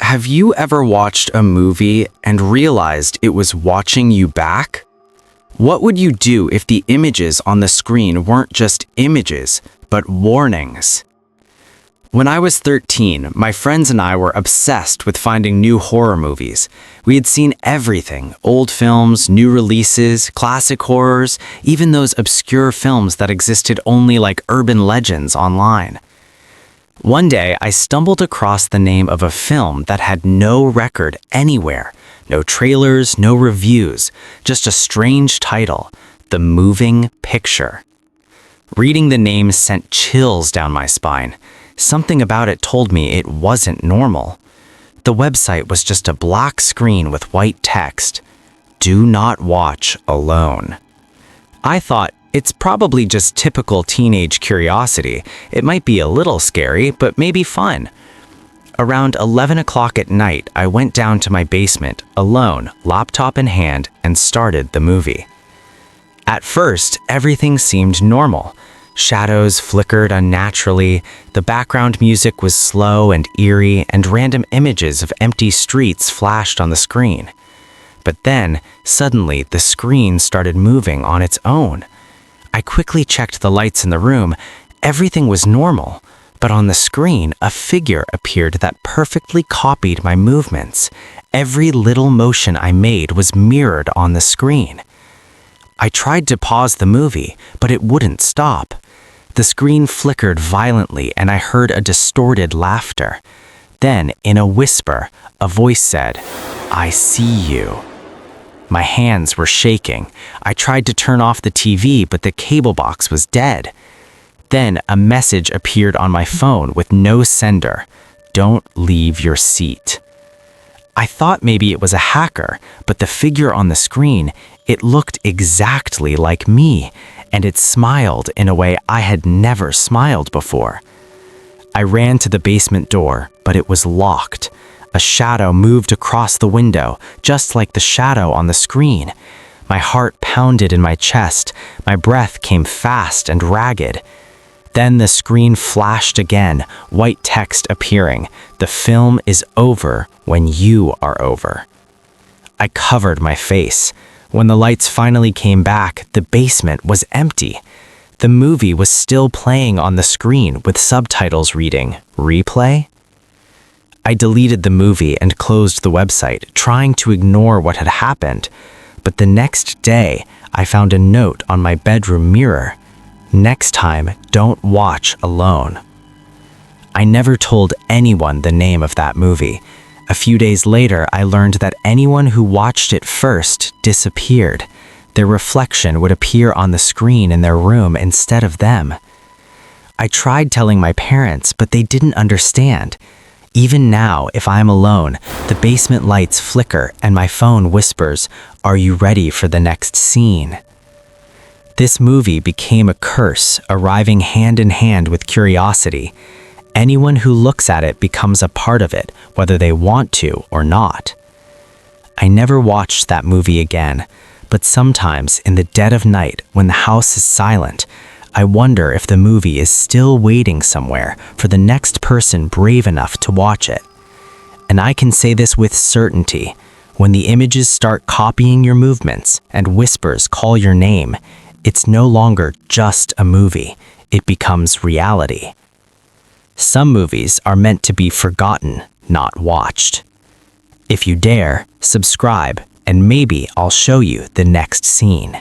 Have you ever watched a movie and realized it was watching you back? What would you do if the images on the screen weren't just images, but warnings? When I was 13, my friends and I were obsessed with finding new horror movies. We had seen everything: old films, new releases, classic horrors, even those obscure films that existed only like urban legends online. One day, I stumbled across the name of a film that had no record anywhere. No trailers, no reviews, just a strange title: The Moving Picture. Reading the name sent chills down my spine. Something about it told me it wasn't normal. The website was just a black screen with white text: "Do not watch alone." I thought, it's probably just typical teenage curiosity. It might be a little scary, but maybe fun. Around 11 o'clock at night, I went down to my basement, alone, laptop in hand, and started the movie. At first, everything seemed normal. Shadows flickered unnaturally, the background music was slow and eerie, and random images of empty streets flashed on the screen. But then, suddenly, the screen started moving on its own. I quickly checked the lights in the room. Everything was normal, but on the screen, a figure appeared that perfectly copied my movements. Every little motion I made was mirrored on the screen. I tried to pause the movie, but it wouldn't stop. The screen flickered violently, and I heard a distorted laughter. Then, in a whisper, a voice said, "I see you." My hands were shaking. I tried to turn off the TV, but the cable box was dead. Then a message appeared on my phone with no sender: "Don't leave your seat." I thought maybe it was a hacker, but the figure on the screen, it looked exactly like me, and it smiled in a way I had never smiled before. I ran to the basement door, but it was locked. A shadow moved across the window, just like the shadow on the screen. My heart pounded in my chest. My breath came fast and ragged. Then the screen flashed again, white text appearing: "The film is over when you are over." I covered my face. When the lights finally came back, the basement was empty. The movie was still playing on the screen with subtitles reading, "Replay?" I deleted the movie and closed the website, trying to ignore what had happened. But the next day, I found a note on my bedroom mirror: "Next time, don't watch alone." I never told anyone the name of that movie. A few days later, I learned that anyone who watched it first disappeared. Their reflection would appear on the screen in their room instead of them. I tried telling my parents, but they didn't understand. Even now, if I'm alone, the basement lights flicker and my phone whispers, "Are you ready for the next scene?" This movie became a curse, arriving hand in hand with curiosity. Anyone who looks at it becomes a part of it, whether they want to or not. I never watched that movie again, but sometimes in the dead of night, when the house is silent, I wonder if the movie is still waiting somewhere for the next person brave enough to watch it. And I can say this with certainty: when the images start copying your movements and whispers call your name, it's no longer just a movie, it becomes reality. Some movies are meant to be forgotten, not watched. If you dare, subscribe, and maybe I'll show you the next scene.